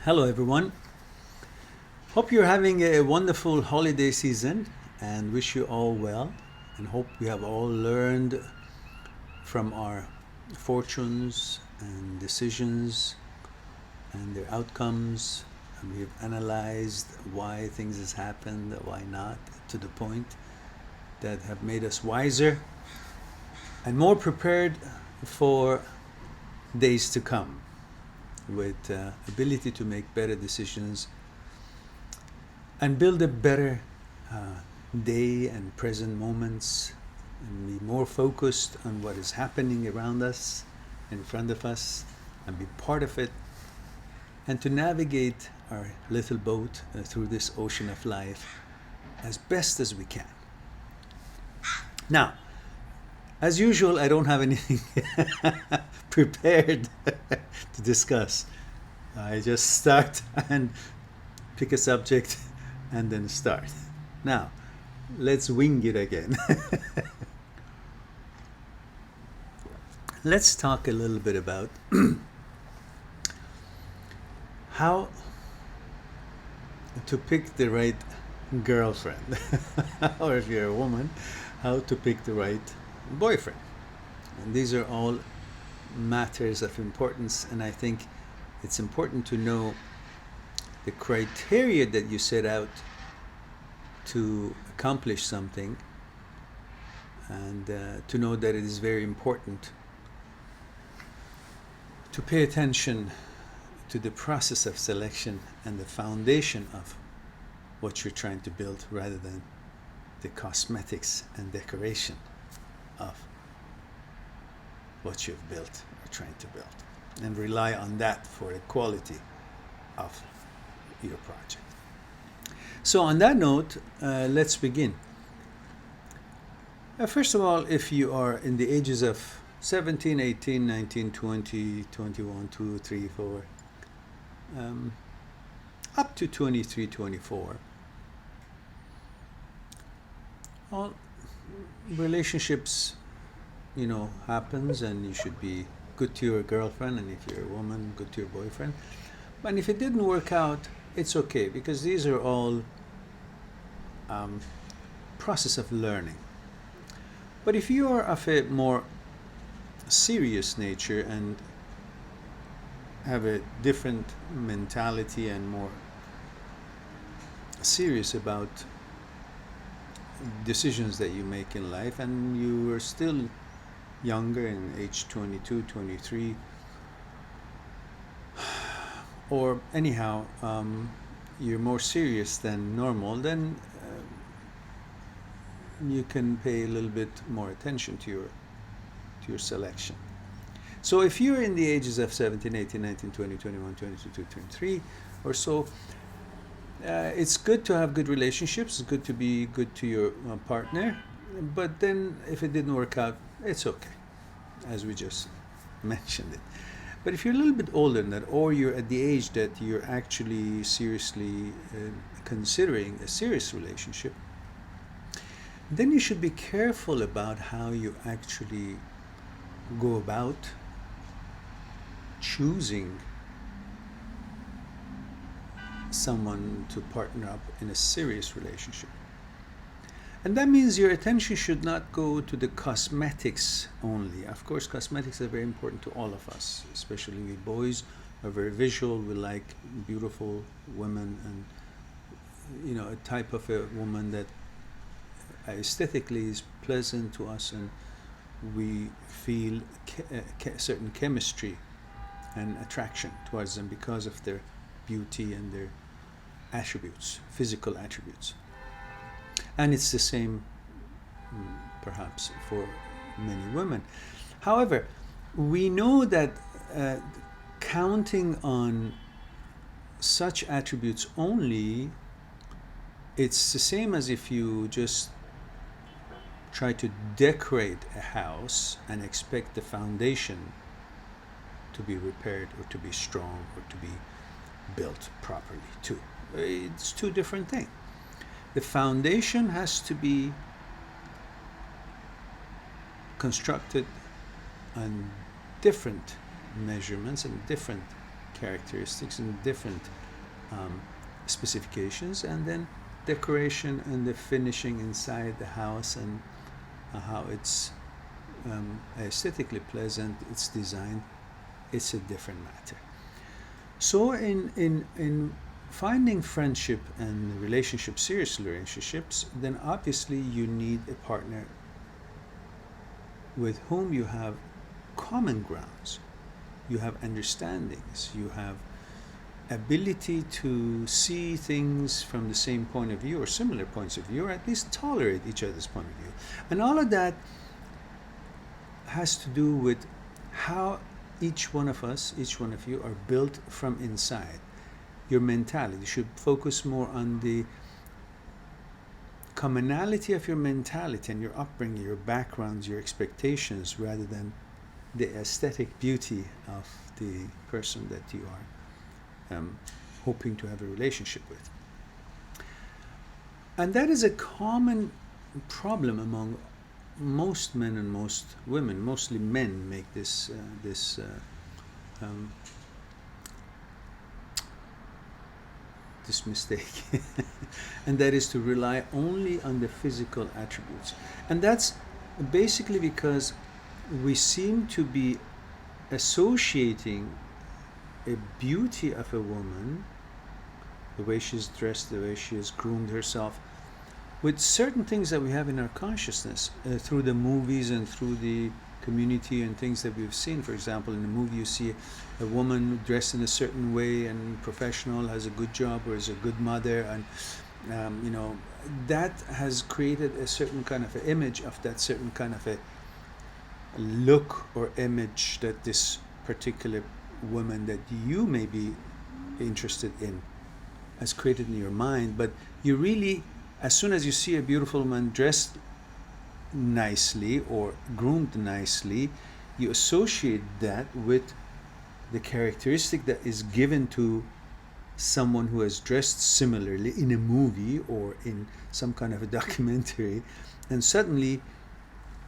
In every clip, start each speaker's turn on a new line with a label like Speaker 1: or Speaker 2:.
Speaker 1: Hello, everyone. Hope you're having a wonderful holiday season and wish you all well. And hope we have all learned from our fortunes and decisions and their outcomes. And we've analyzed why things has happened, why not, to the point that have made us wiser and more prepared for days to come with ability to make better decisions and build a better day and present moments and be more focused on what is happening around us, in front of us, and be part of it, and to navigate our little boat through this ocean of life as best as we can. Now, as usual, I don't have anything prepared to discuss. I just start and pick a subject and then start. Now, let's wing it again. Let's talk a little bit about how to pick the right girlfriend, or if you're a woman, how to pick the right boyfriend. And these are all matters of importance, and I think it's important to know the criteria that you set out to accomplish something, and to know that it is very important to pay attention to the process of selection and the foundation of what you're trying to build rather than the cosmetics and decoration of what you've built or trying to build, and rely on that for the quality of your project. So on that note, let's begin. First of all, if you are in the ages of 17, 18, 19, 20, 21, 2, 3, 4, up to 23, 24, all relationships happens, and you should be good to your girlfriend, and if you're a woman, good to your boyfriend. But if it didn't work out, it's okay, because these are all process of learning. But if you are of a more serious nature and have a different mentality and more serious about decisions that you make in life, and you are still younger, in age 22, 23, or anyhow, you're more serious than normal, then you can pay a little bit more attention to your selection. So if you're in the ages of 17, 18, 19, 20, 21, 22, 23 or so, it's good to have good relationships. It's good to be good to your partner. But then if it didn't work out, it's okay, as we just mentioned it. But if you're a little bit older than that, or you're at the age that you're actually seriously considering a serious relationship, then you should be careful about how you actually go about choosing someone to partner up in a serious relationship. And that means your attention should not go to the cosmetics only. Of course, cosmetics are very important to all of us, especially we boys are very visual. We like beautiful women, and a type of a woman that aesthetically is pleasant to us, and we feel certain chemistry and attraction towards them because of their beauty and their attributes, physical attributes. And it's the same perhaps for many women. However, we know that counting on such attributes only, it's the same as if you just try to decorate a house and expect the foundation to be repaired or to be strong or to be built properly too. It's two different things. The foundation has to be constructed on different measurements and different characteristics and different specifications, and then decoration and the finishing inside the house and how it's aesthetically pleasant, it's designed, it's a different matter. So in finding friendship and relationship, serious relationships, then obviously you need a partner with whom you have common grounds, you have understandings, you have ability to see things from the same point of view or similar points of view, or at least tolerate each other's point of view. And all of that has to do with how each one of us, each one of you, are built from inside. Your mentality. You should focus more on the commonality of your mentality and your upbringing, your backgrounds, your expectations, rather than the aesthetic beauty of the person that you are hoping to have a relationship with. And that is a common problem among most men and most women. Mostly men make this mistake, and that is to rely only on the physical attributes. And that's basically because we seem to be associating a beauty of a woman, the way she's dressed, the way she has groomed herself, with certain things that we have in our consciousness through the movies and through the community and things that we've seen. For example, in a movie you see a woman dressed in a certain way and professional, has a good job, or is a good mother, and that has created a certain kind of an image of that certain kind of a look or image that this particular woman that you may be interested in has created in your mind. But you really, as soon as you see a beautiful woman dressed nicely or groomed nicely, you associate that with the characteristic that is given to someone who has dressed similarly in a movie or in some kind of a documentary, and suddenly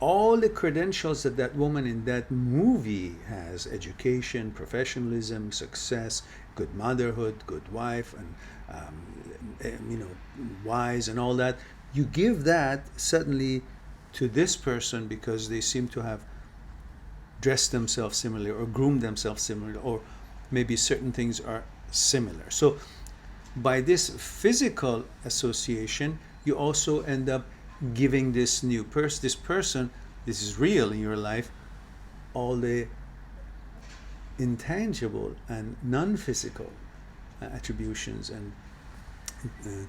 Speaker 1: all the credentials that that woman in that movie has, education, professionalism, success, good motherhood, good wife, and wise and all that, you give that suddenly to this person because they seem to have dressed themselves similarly or groomed themselves similarly, or maybe certain things are similar. So by this physical association, you also end up giving this new person, this is real in your life, all the intangible and non-physical attributions and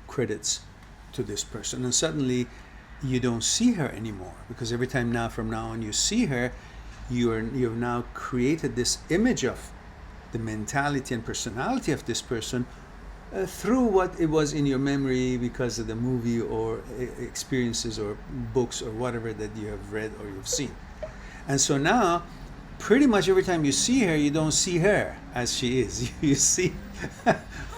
Speaker 1: credits to this person. And suddenly you don't see her anymore, because every time now from now on you see her, you've now created this image of the mentality and personality of this person through what it was in your memory because of the movie or experiences or books or whatever that you have read or you've seen. And so now pretty much every time you see her, you don't see her as she is. You see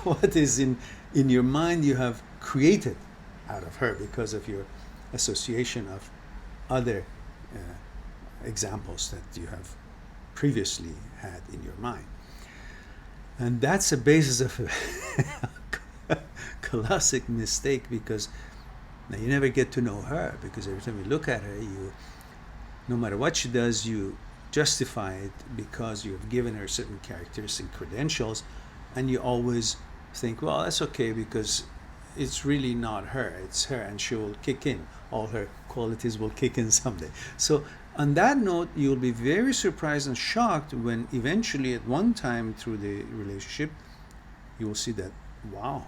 Speaker 1: what is in your mind you have created out of her because of your association of other examples that you have previously had in your mind. And that's the basis of a classic mistake, because now you never get to know her, because every time you look at her, no matter what she does, you justify it because you have given her certain characteristic credentials, and you always think, well, that's okay because it's really not her, it's her, and she will kick in. All her qualities will kick in someday. So on that note, you'll be very surprised and shocked when eventually at one time through the relationship, you will see that, wow,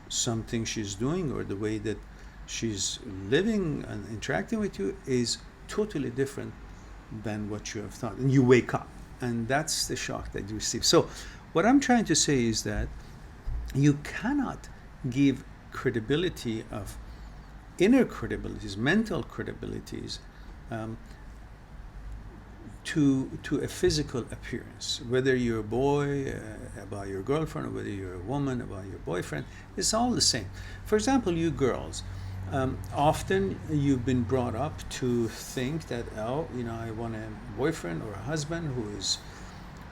Speaker 1: something she's doing or the way that she's living and interacting with you is totally different than what you have thought. And you wake up, and that's the shock that you receive. So what I'm trying to say is that you cannot give credibility of inner credibilities, mental credibilities, to a physical appearance. Whether you're a boy about your girlfriend, or whether you're a woman about your boyfriend, it's all the same. For example, you girls, often you've been brought up to think that, I want a boyfriend or a husband who is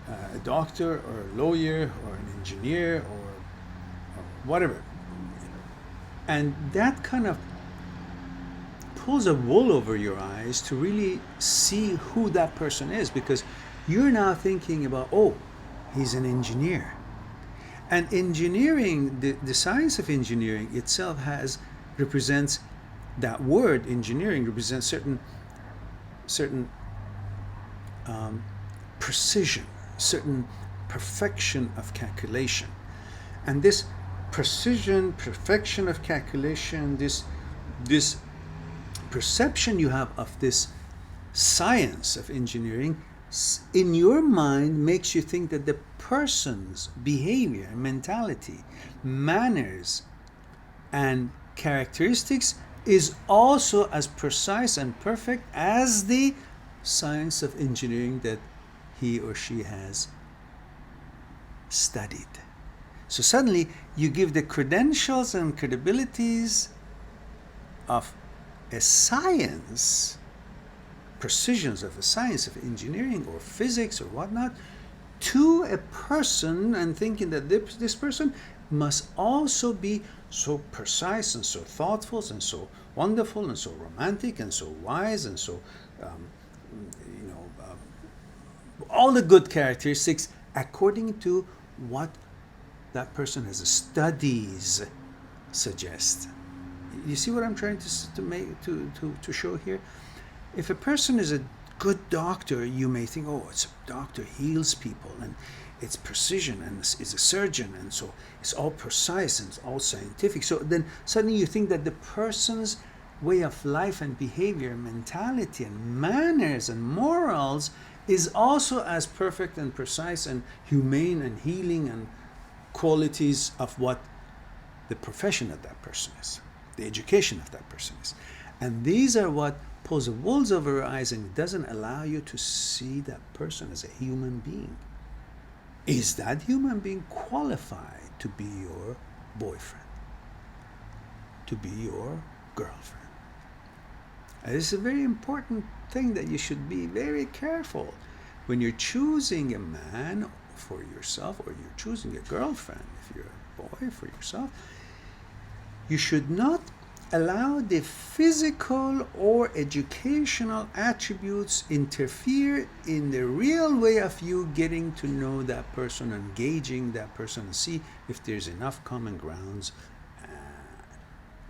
Speaker 1: a doctor or a lawyer or an engineer or whatever. And that kind of pulls a wool over your eyes to really see who that person is, because you're now thinking about, oh, he's an engineer. And engineering, the science of engineering itself represents, that word engineering represents certain precision, certain perfection of calculation. And this precision, perfection of calculation, this perception you have of this science of engineering in your mind makes you think that the person's behavior, mentality, manners, and characteristics is also as precise and perfect as the science of engineering that he or she has studied. So suddenly you give the credentials and credibilities of a science, precisions of a science of engineering or physics or whatnot, to a person, and thinking that this person must also be so precise and so thoughtful and so wonderful and so romantic and so wise and so all the good characteristics according to what that person has studies suggest. You see what I'm trying to show here? If a person is a good doctor, you may think, oh, it's a doctor, heals people, and it's precision, and it's a surgeon, and so it's all precise and it's all scientific. So then suddenly you think that the person's way of life and behavior, mentality and manners and morals is also as perfect and precise and humane and healing and qualities of what the profession of that person is, the education of that person is. And these are what pulls the wool over your eyes, and it doesn't allow you to see that person as a human being. Is that human being qualified to be your boyfriend, to be your girlfriend? And this is a very important thing that you should be very careful when you're choosing a man for yourself, or you're choosing a girlfriend, if you're a boy, for yourself. You should not allow the physical or educational attributes interfere in the real way of you getting to know that person, engaging that person, and see if there's enough common grounds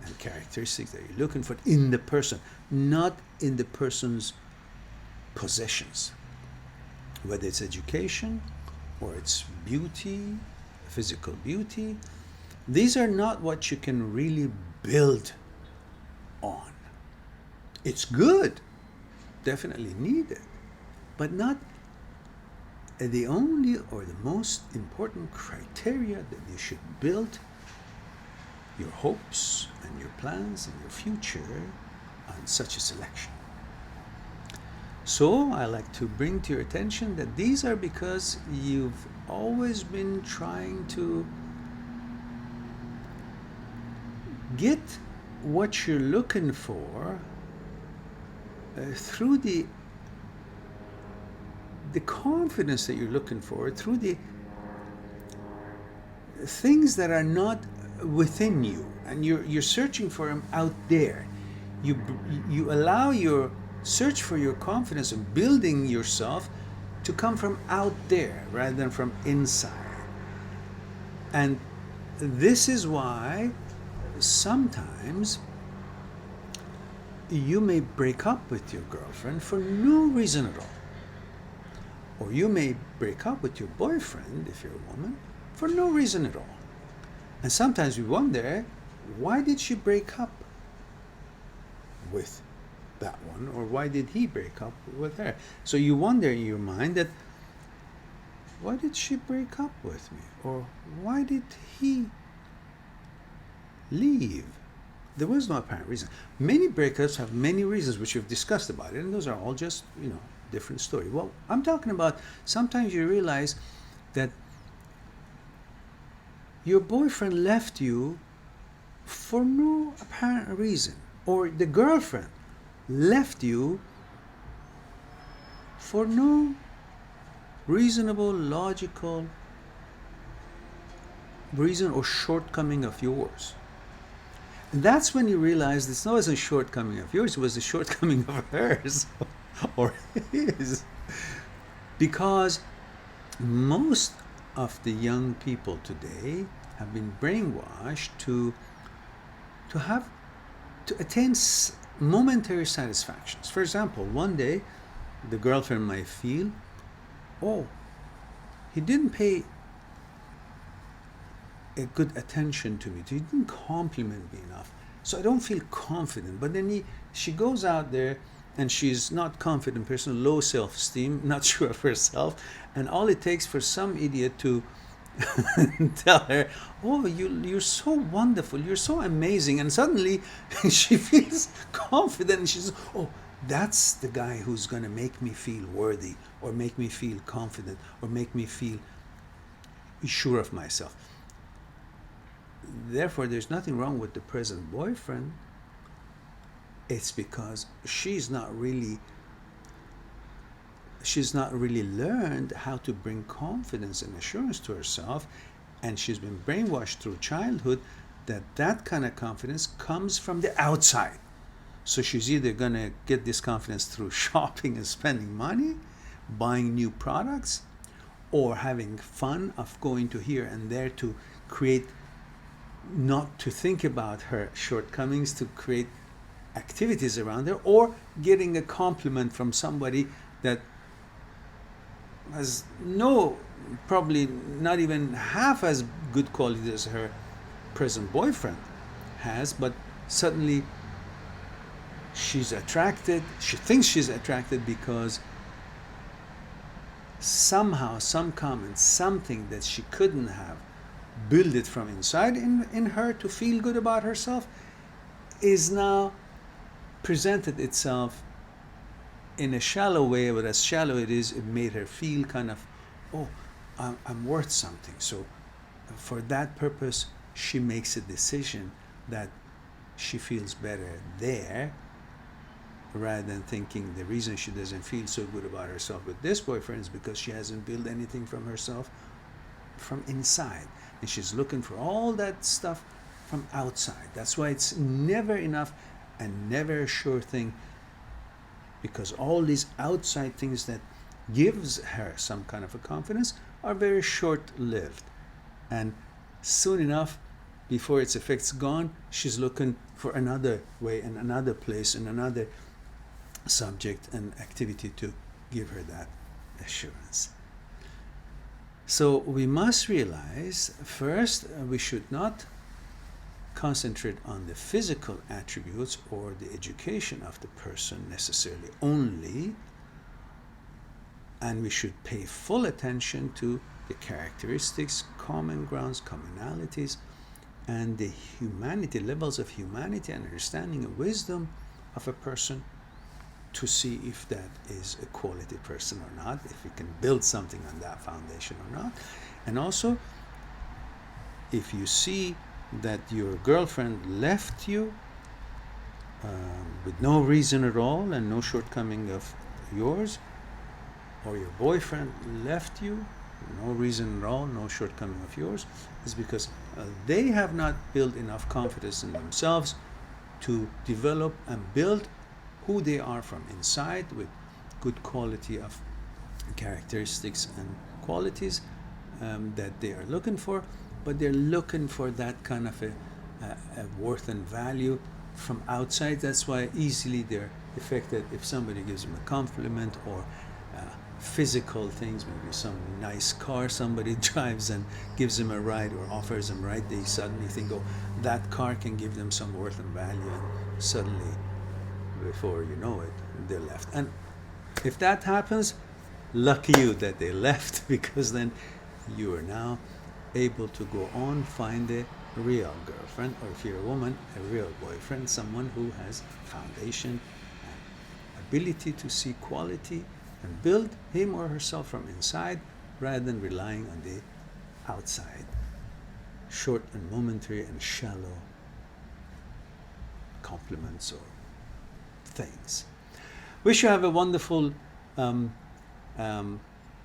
Speaker 1: and characteristics that you're looking for in the person, not in the person's possessions, whether it's education or it's beauty, physical beauty. These are not what you can really build on. It's good, definitely needed, but not the only or the most important criteria that you should build your hopes and your plans and your future on such a selection. So I like to bring to your attention that these are because you've always been trying to get what you're looking for through the confidence that you're looking for, through the things that are not within you, and you're searching for them out there. You allow your search for your confidence and building yourself to come from out there rather than from inside. And this is why sometimes you may break up with your girlfriend for no reason at all. Or you may break up with your boyfriend, if you're a woman, for no reason at all. And sometimes we wonder, why did she break up with that one? Or why did he break up with her? So you wonder in your mind that, why did she break up with me? Or why did he leave? There was no apparent reason. Many breakups have many reasons, which we've discussed about it, and those are all just, different story. Well, I'm talking about sometimes you realize that your boyfriend left you for no apparent reason, or the girlfriend left you for no reasonable, logical reason or shortcoming of yours. And that's when you realize it's not a shortcoming of yours, it was a shortcoming of hers or his. Because most of the young people today have been brainwashed to attain momentary satisfactions. For example, one day the girlfriend might feel, oh, he didn't pay a good attention to me. He didn't compliment me enough. So I don't feel confident. But then she goes out there and she's not confident person, low self-esteem, not sure of herself. And all it takes for some idiot to tell her, oh, you're so wonderful, you're so amazing. And suddenly she feels confident and she says, oh, that's the guy who's going to make me feel worthy or make me feel confident or make me feel sure of myself. Therefore, there's nothing wrong with the present boyfriend. It's because she's not really learned how to bring confidence and assurance to herself, and she's been brainwashed through childhood that kind of confidence comes from the outside. So she's either going to get this confidence through shopping and spending money, buying new products, or having fun of going to here and there to create, not to think about her shortcomings, to create activities around her, or getting a compliment from somebody that has probably not even half as good quality as her present boyfriend has, but suddenly she's attracted, she thinks she's attracted because somehow, some comment, something that she couldn't have build it from inside in her to feel good about herself, is now presented itself in a shallow way, but as shallow it is, it made her feel kind of, oh, I'm worth something. So for that purpose, she makes a decision that she feels better there, rather than thinking the reason she doesn't feel so good about herself with this boyfriend is because she hasn't built anything from herself from inside. And she's looking for all that stuff from outside. That's why it's never enough and never a sure thing, because all these outside things that gives her some kind of a confidence are very short-lived. And soon enough, before its effect's gone, she's looking for another way and another place and another subject and activity to give her that assurance. So we must realize, first, we should not concentrate on the physical attributes or the education of the person necessarily only, and we should pay full attention to the characteristics, common grounds, commonalities, and the humanity, levels of humanity and understanding and wisdom of a person, to see if that is a quality person or not, if we can build something on that foundation or not. And also, if you see that your girlfriend left you with no reason at all and no shortcoming of yours, or your boyfriend left you no reason at all, no shortcoming of yours, is because they have not built enough confidence in themselves to develop and build who they are from inside with good quality of characteristics and qualities that they are looking for, but they're looking for that kind of a worth and value from outside. That's why easily they're affected if somebody gives them a compliment, or physical things, maybe some nice car somebody drives and gives them a ride or offers them a ride, they suddenly think, oh, that car can give them some worth and value, and suddenly, before you know it, they're left. And if that happens, lucky you that they left, because then you are now able to go on, find a real girlfriend, or if you're a woman, a real boyfriend, someone who has foundation and ability to see quality and build him or herself from inside, rather than relying on the outside, short and momentary and shallow compliments or things. Wish you have a wonderful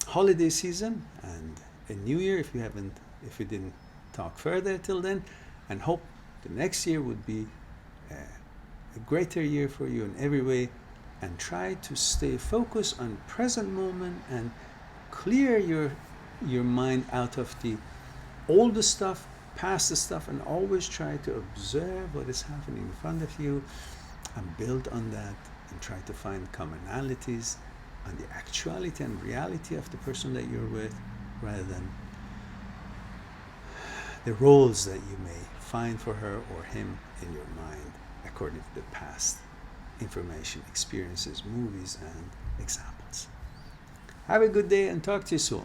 Speaker 1: holiday season and a new year if we didn't talk further till then, and hope the next year would be a greater year for you in every way, and try to stay focused on present moment and clear your mind out of the old stuff, past stuff, and always try to observe what is happening in front of you and build on that and try to find commonalities on the actuality and reality of the person that you're with, rather than the roles that you may find for her or him in your mind according to the past information, experiences, movies, and examples. Have a good day and talk to you soon.